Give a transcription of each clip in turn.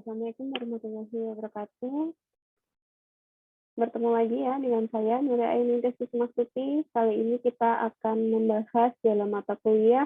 Assalamualaikum warahmatullahi wabarakatuh. Bertemu lagi ya dengan saya, Nura Ainuntis Kusumasuti. Kali ini kita akan membahas dalam mata kuliah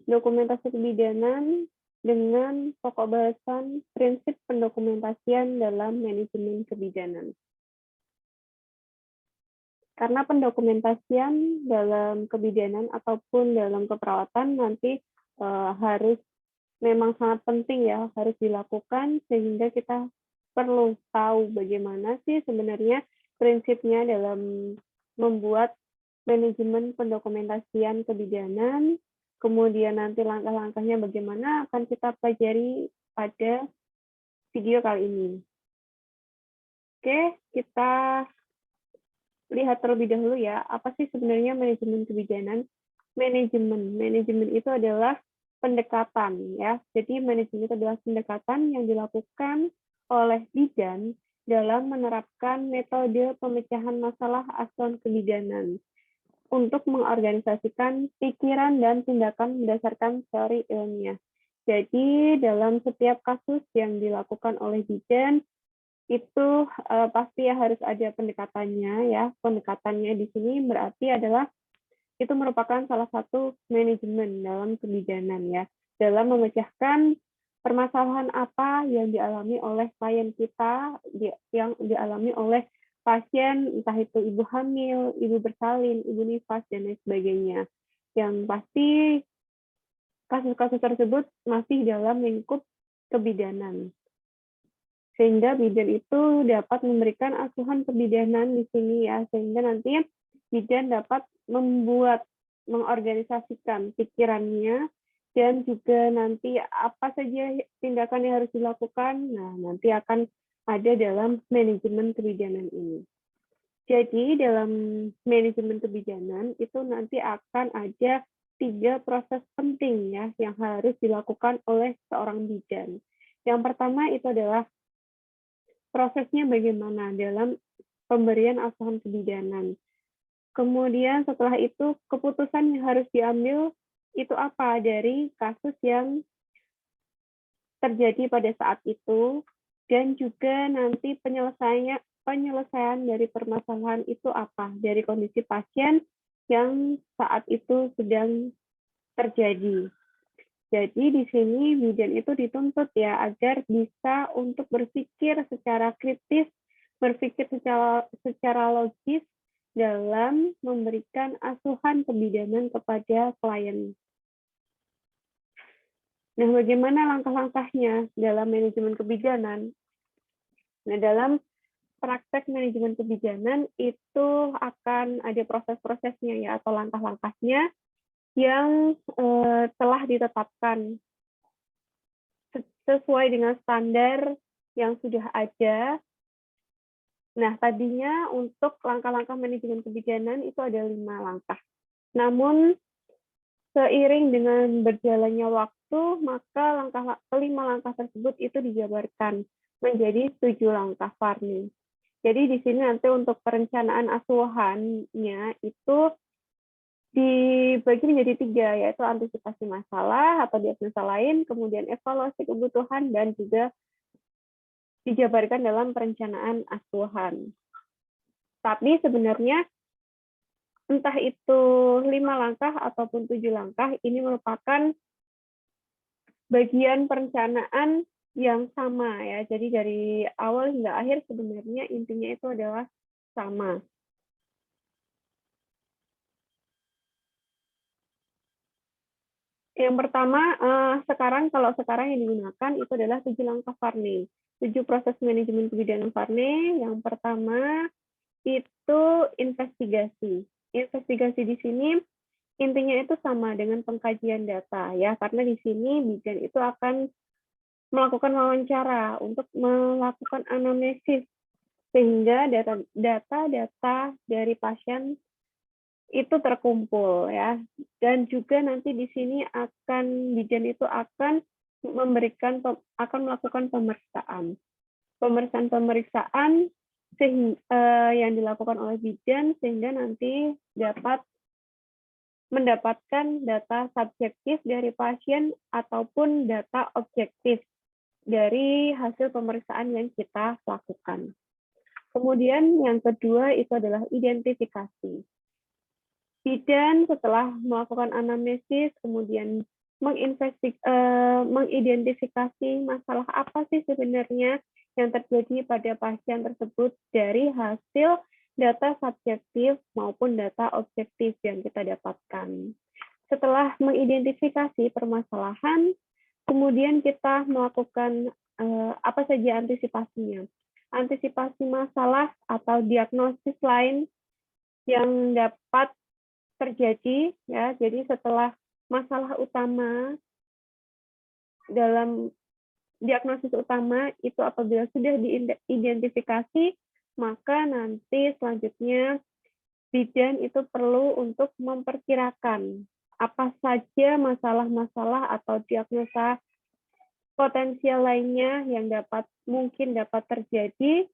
dokumentasi kebidanan dengan pokok bahasan prinsip pendokumentasian dalam manajemen kebidanan. Karena pendokumentasian dalam kebidanan ataupun dalam keperawatan nanti harus memang sangat penting ya, harus dilakukan sehingga kita perlu tahu bagaimana sih sebenarnya prinsipnya dalam membuat manajemen pendokumentasian kebidanan, kemudian nanti langkah-langkahnya bagaimana akan kita pelajari pada video kali ini. Oke, kita lihat terlebih dahulu ya, apa sih sebenarnya manajemen kebidanan? Manajemen itu adalah pendekatan ya. Jadi manajemen itu adalah pendekatan yang dilakukan oleh bidan dalam menerapkan metode pemecahan masalah acuan kebidanan untuk mengorganisasikan pikiran dan tindakan berdasarkan teori ilmiah. Jadi dalam setiap kasus yang dilakukan oleh bidan itu pasti ya harus ada pendekatannya ya. Pendekatannya di sini berarti adalah itu merupakan salah satu manajemen dalam kebidanan ya, dalam memecahkan permasalahan apa yang dialami oleh klien kita, yang dialami oleh pasien, entah itu ibu hamil, ibu bersalin, ibu nifas, dan lain sebagainya. Yang pasti kasus-kasus tersebut masih dalam lingkup kebidanan. Sehingga bidan itu dapat memberikan asuhan kebidanan di sini ya, sehingga nanti bidan dapat mengorganisasikan pikirannya, dan juga nanti apa saja tindakan yang harus dilakukan, nah nanti akan ada dalam manajemen kebidanan ini. Jadi dalam manajemen kebidanan itu nanti akan ada 3 proses penting ya yang harus dilakukan oleh seorang bidan. Yang pertama itu adalah prosesnya bagaimana dalam pemberian asuhan kebidanan. Kemudian setelah itu keputusan yang harus diambil itu apa dari kasus yang terjadi pada saat itu, dan juga nanti penyelesaian dari permasalahan itu apa dari kondisi pasien yang saat itu sedang terjadi. Jadi di sini bidan itu dituntut ya agar bisa untuk berpikir secara kritis, berpikir secara logis dalam memberikan asuhan kebidanan kepada klien. Nah, bagaimana langkah-langkahnya dalam manajemen kebidanan? Nah, dalam praktek manajemen kebidanan itu akan ada proses-prosesnya ya atau langkah-langkahnya yang telah ditetapkan sesuai dengan standar yang sudah ada. Nah, tadinya untuk langkah-langkah manajemen kebidanan itu ada 5 langkah. Namun, seiring dengan berjalannya waktu, maka kelima langkah tersebut itu dijabarkan menjadi 7 langkah Farni. Jadi di sini nanti untuk perencanaan asuhannya itu dibagi menjadi 3, yaitu antisipasi masalah atau diagnosa lain, kemudian evaluasi kebutuhan, dan juga dijabarkan dalam perencanaan asuhan. Tapi sebenarnya entah itu 5 langkah ataupun 7 langkah, ini merupakan bagian perencanaan yang sama ya. Jadi dari awal hingga akhir sebenarnya intinya itu adalah sama. Yang pertama, kalau sekarang yang digunakan itu adalah 7 langkah Farney. 7 proses manajemen kebidanan Farney. Yang pertama itu investigasi. Investigasi di sini intinya itu sama dengan pengkajian data ya, karena di sini bidan itu akan melakukan wawancara untuk melakukan anamnesis sehingga data-data dari pasien itu terkumpul ya, dan juga nanti di sini bidan itu akan melakukan pemeriksaan yang dilakukan oleh bidan sehingga nanti dapat mendapatkan data subjektif dari pasien ataupun data objektif dari hasil pemeriksaan yang kita lakukan. Kemudian yang kedua itu adalah identifikasi. Bidan setelah melakukan anamnesis, kemudian mengidentifikasi masalah apa sih sebenarnya yang terjadi pada pasien tersebut dari hasil data subjektif maupun data objektif yang kita dapatkan. Setelah mengidentifikasi permasalahan, kemudian kita melakukan apa saja antisipasinya. Antisipasi masalah atau diagnosis lain yang dapat terjadi, ya. Jadi setelah masalah utama dalam diagnosis utama itu apabila sudah diidentifikasi, maka nanti selanjutnya bidan itu perlu untuk memperkirakan apa saja masalah-masalah atau diagnosa potensial lainnya yang mungkin dapat terjadi,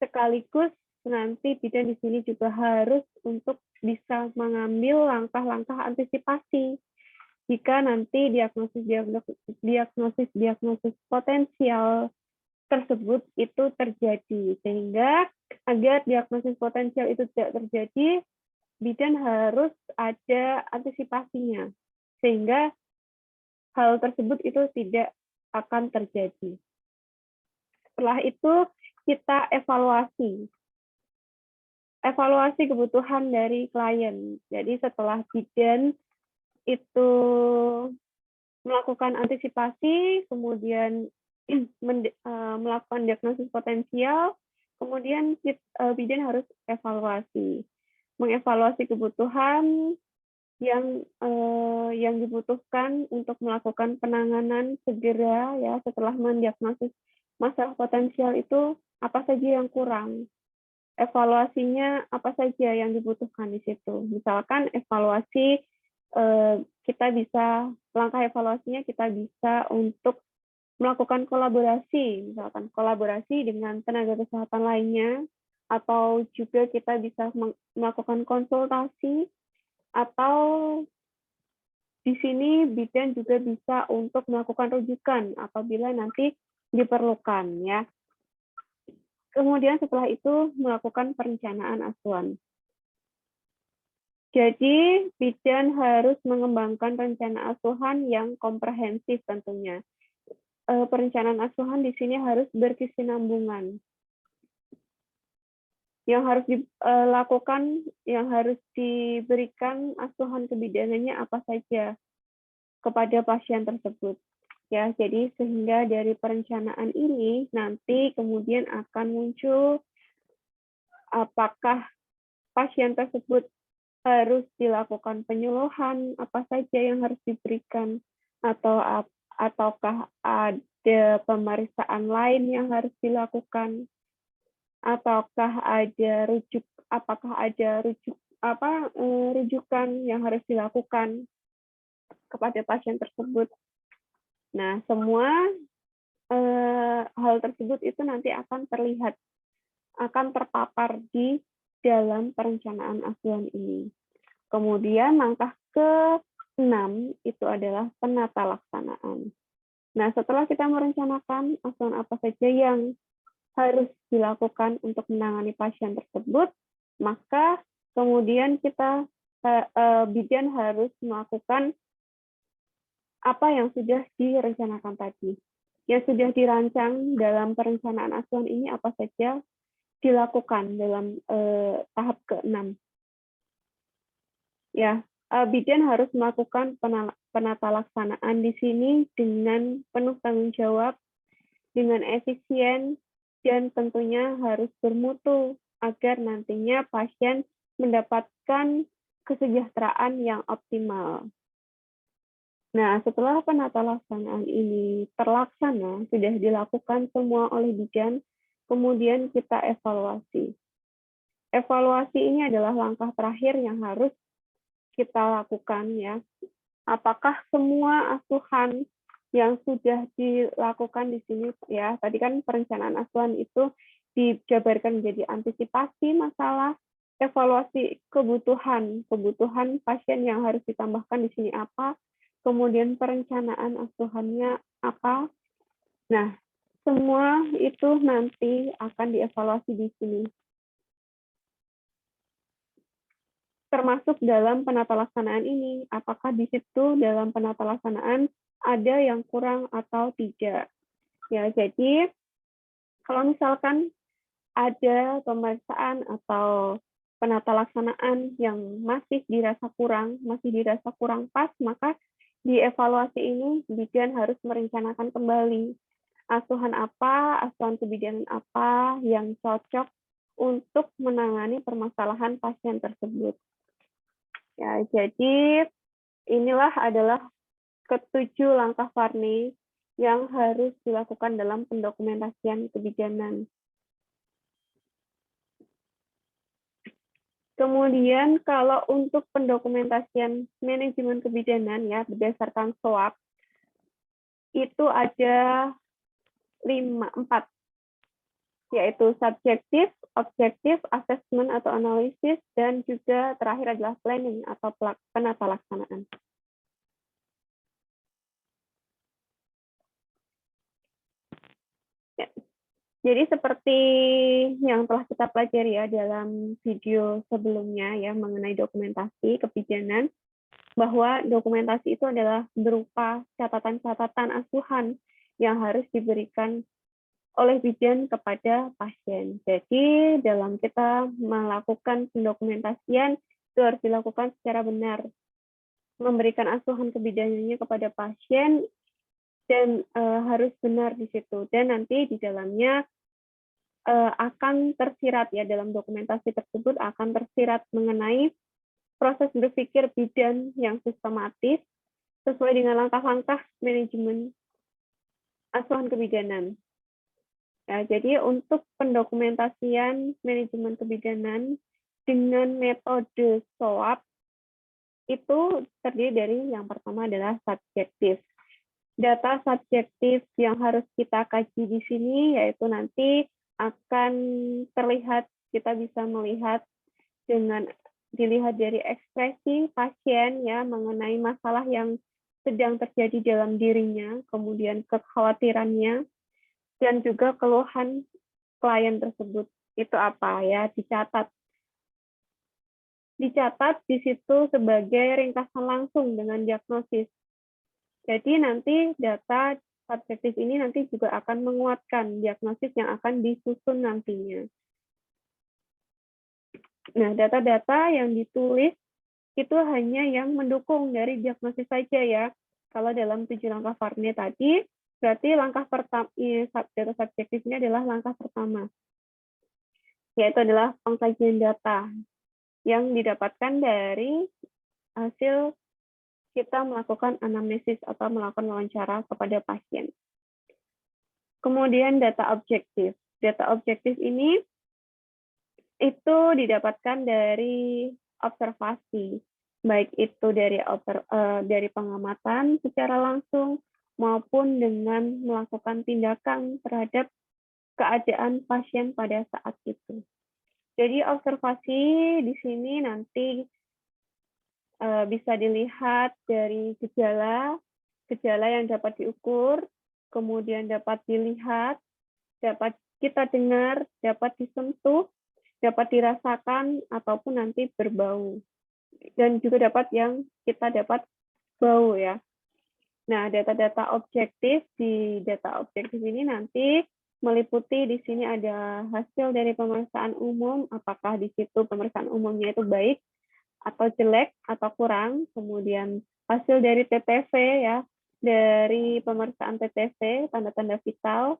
sekaligus nanti bidan di sini juga harus untuk bisa mengambil langkah-langkah antisipasi jika nanti diagnosis potensial tersebut itu terjadi, sehingga agar diagnosis potensial itu tidak terjadi, bidan harus ada antisipasinya sehingga hal tersebut itu tidak akan terjadi. Setelah itu kita evaluasi kebutuhan dari klien. Jadi setelah bidan itu melakukan antisipasi, kemudian melakukan diagnosis potensial, kemudian bidan harus mengevaluasi kebutuhan yang dibutuhkan untuk melakukan penanganan segera, ya, setelah mendiagnosis masalah potensial itu apa saja yang kurang. Evaluasinya apa saja yang dibutuhkan di situ. Misalkan evaluasi langkah evaluasinya kita bisa untuk melakukan kolaborasi, misalkan kolaborasi dengan tenaga kesehatan lainnya, atau juga kita bisa melakukan konsultasi, atau di sini bidan juga bisa untuk melakukan rujukan apabila nanti diperlukan, ya. Kemudian setelah itu melakukan perencanaan asuhan. Jadi bidan harus mengembangkan rencana asuhan yang komprehensif tentunya. Perencanaan asuhan di sini harus berkesinambungan. Yang harus dilakukan, yang harus diberikan asuhan kebidanannya apa saja kepada pasien tersebut. Ya, jadi sehingga dari perencanaan ini nanti kemudian akan muncul apakah pasien tersebut harus dilakukan penyuluhan, apa saja yang harus diberikan, ataukah ada pemeriksaan lain yang harus dilakukan, ataukah ada rujukan yang harus dilakukan kepada pasien tersebut. Nah, semua hal tersebut itu nanti akan terpapar di dalam perencanaan asuhan ini. Kemudian langkah ke-6 itu adalah penata laksanaan. Nah, setelah kita merencanakan asuhan apa saja yang harus dilakukan untuk menangani pasien tersebut, maka kemudian bidan harus melakukan apa yang sudah direncanakan tadi. Yang sudah dirancang dalam perencanaan asuhan ini apa saja dilakukan dalam tahap ke-6. Ya, bidan harus melakukan penata laksanaan di sini dengan penuh tanggung jawab, dengan efisien, dan tentunya harus bermutu agar nantinya pasien mendapatkan kesejahteraan yang optimal. Nah, setelah penata laksanaan ini terlaksana, sudah dilakukan semua oleh bidan, kemudian kita evaluasi. Evaluasi ini adalah langkah terakhir yang harus kita lakukan, ya. Apakah semua asuhan yang sudah dilakukan di sini, ya, tadi kan perencanaan asuhan itu dijabarkan menjadi antisipasi masalah, evaluasi kebutuhan pasien yang harus ditambahkan di sini apa, kemudian perencanaan asuhannya apa. Nah, semua itu nanti akan dievaluasi di sini. Termasuk dalam penata laksanaan ini, apakah di situ dalam penata laksanaan ada yang kurang atau tidak. Ya, jadi kalau misalkan ada pemeriksaan atau penata laksanaan yang masih dirasa kurang pas, maka di evaluasi ini bidan harus merencanakan kembali asuhan kebijakan apa yang cocok untuk menangani permasalahan pasien tersebut. Ya, jadi inilah adalah ketujuh langkah Varney yang harus dilakukan dalam pendokumentasian kebijakan. Kemudian kalau untuk pendokumentasian manajemen kebijakan ya berdasarkan SOAP itu ada 4, yaitu subjektif, objektif, assessment atau analisis, dan juga terakhir adalah planning atau penata laksanaan. Ya. Jadi seperti yang telah kita pelajari ya dalam video sebelumnya ya mengenai dokumentasi kebijakan, bahwa dokumentasi itu adalah berupa catatan-catatan asuhan yang harus diberikan oleh bidan kepada pasien. Jadi dalam kita melakukan pendokumentasian itu harus dilakukan secara benar, memberikan asuhan kebijakannya kepada pasien dan harus benar di situ. Dan nanti di dalamnya akan tersirat ya dalam dokumentasi tersebut akan tersirat mengenai proses berpikir bidan yang sistematis sesuai dengan langkah-langkah manajemen asuhan kebijakan. Ya, jadi untuk pendokumentasian manajemen kebijakan dengan metode SOAP itu terdiri dari yang pertama adalah subjektif. Data subjektif yang harus kita kaji di sini yaitu nanti akan terlihat, kita bisa melihat dengan dilihat dari ekspresi pasien ya mengenai masalah yang sedang terjadi dalam dirinya, kemudian kekhawatirannya, dan juga keluhan klien tersebut itu apa ya, dicatat di situ sebagai ringkasan langsung dengan diagnosis. Jadi nanti data subjektif ini nanti juga akan menguatkan diagnosis yang akan disusun nantinya. Nah, data-data yang ditulis itu hanya yang mendukung dari diagnosis saja ya. Kalau dalam 7 langkah Varney tadi, berarti langkah pertama, data subjektif ini adalah langkah pertama, yaitu adalah pengkajian data yang didapatkan dari hasil kita melakukan anamnesis atau melakukan wawancara kepada pasien. Kemudian data objektif. Data objektif ini itu didapatkan dari observasi, baik itu dari pengamatan secara langsung maupun dengan melakukan tindakan terhadap keadaan pasien pada saat itu. Jadi observasi di sini nanti bisa dilihat dari gejala yang dapat diukur, kemudian dapat dilihat, dapat kita dengar, dapat disentuh, dapat dirasakan, ataupun nanti berbau. Dan juga dapat yang kita dapat bau ya. Nah, data-data objektif di data objektif ini nanti meliputi di sini ada hasil dari pemeriksaan umum, apakah di situ pemeriksaan umumnya itu baik atau jelek atau kurang, kemudian hasil dari TTV ya, dari pemeriksaan TTV, tanda-tanda vital,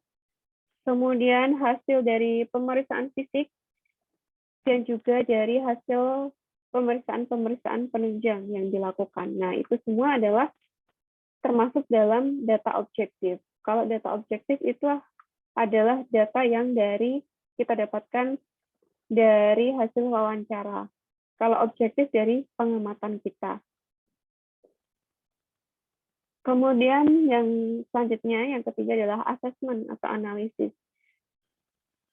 kemudian hasil dari pemeriksaan fisik, dan juga dari hasil pemeriksaan penunjang yang dilakukan. Nah, itu semua adalah termasuk dalam data objektif. Kalau data objektif itu adalah data yang kita dapatkan dari hasil wawancara. Kalau objektif dari pengamatan kita. Kemudian yang selanjutnya, yang ketiga adalah assessment atau analisis.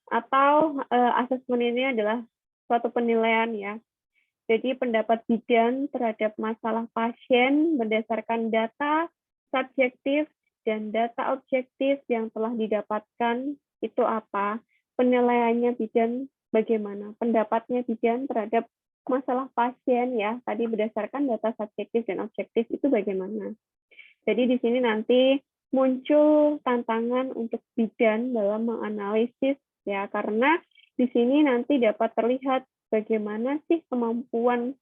Atau assessment ini adalah suatu penilaian ya. Jadi pendapat bidan terhadap masalah pasien berdasarkan data subjektif dan data objektif yang telah didapatkan itu apa, penilaiannya bidan bagaimana, pendapatnya bidan terhadap masalah pasien ya, tadi berdasarkan data subjektif dan objektif itu bagaimana. Jadi di sini nanti muncul tantangan untuk bidan dalam menganalisis ya, karena di sini nanti dapat terlihat bagaimana sih kemampuan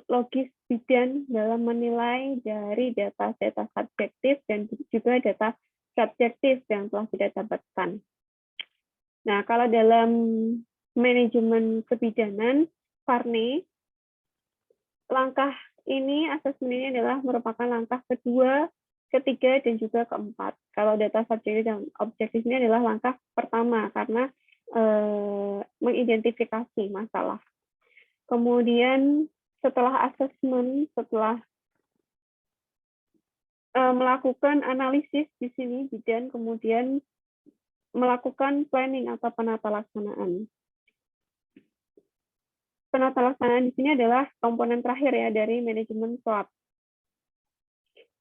logis bidan dalam menilai dari data-data subjektif dan juga data subjektif yang telah kita dapatkan. Nah, kalau dalam manajemen kebidanan, Varney, langkah ini, asesmen ini adalah merupakan langkah kedua, ketiga, dan juga keempat. Kalau data subjektif dan objektif ini adalah langkah pertama, karena mengidentifikasi masalah. Kemudian setelah asesmen, setelah melakukan analisis di sini, bidan kemudian melakukan planning atau penata laksanaan. Penata laksanaan di sini adalah komponen terakhir ya dari manajemen SWOT.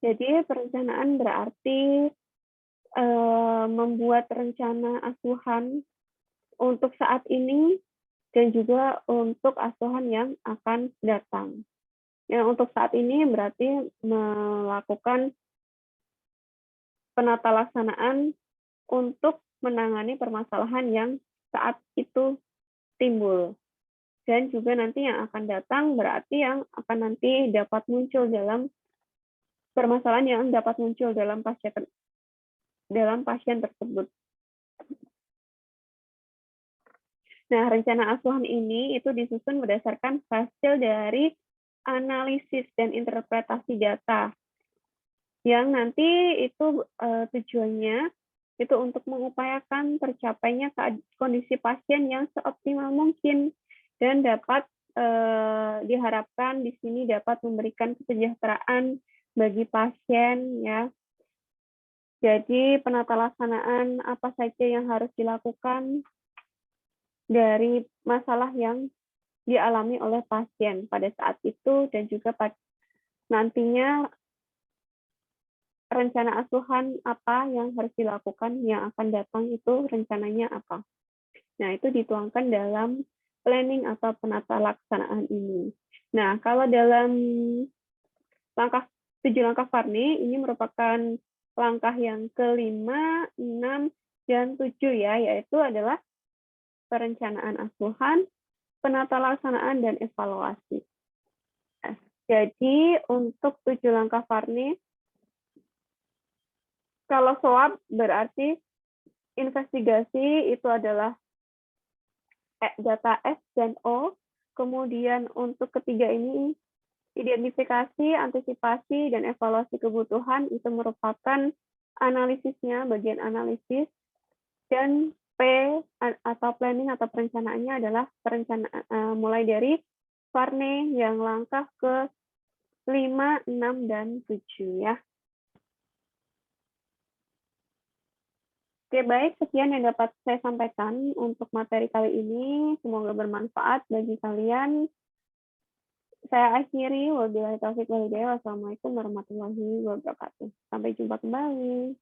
Jadi perencanaan berarti membuat rencana asuhan untuk saat ini dan juga untuk asuhan yang akan datang. Yang untuk saat ini berarti melakukan penata laksanaan untuk menangani permasalahan yang saat itu timbul. Dan juga nanti yang akan datang berarti yang akan nanti dapat muncul dalam permasalahan yang dapat muncul dalam pasien tersebut. Nah, rencana asuhan ini itu disusun berdasarkan hasil dari analisis dan interpretasi data. Yang nanti itu tujuannya itu untuk mengupayakan tercapainya kondisi pasien yang seoptimal mungkin dan dapat diharapkan di sini dapat memberikan kesejahteraan bagi pasien ya. Jadi penata laksanaan apa saja yang harus dilakukan dari masalah yang dialami oleh pasien pada saat itu dan juga nantinya rencana asuhan apa yang harus dilakukan yang akan datang itu rencananya apa. Nah, itu dituangkan dalam planning atau penata laksanaan ini. Nah, kalau dalam 7 langkah Varney, ini merupakan langkah yang kelima, 6, dan 7 ya, yaitu adalah perencanaan asuhan, penata laksanaan, dan evaluasi. Nah, jadi untuk 7 langkah Varney, kalau SWOT berarti investigasi itu adalah data S dan O. Kemudian untuk ketiga ini, identifikasi, antisipasi, dan evaluasi kebutuhan itu merupakan analisisnya, bagian analisis. Dan P atau planning atau perencanaannya adalah mulai dari Varney yang langkah ke 5, 6, dan 7 ya. Oke, baik. Sekian yang dapat saya sampaikan untuk materi kali ini. Semoga bermanfaat bagi kalian. Saya akhiri. Wabillahi taufiq wal hidayah. Wassalamualaikum warahmatullahi wabarakatuh. Sampai jumpa kembali.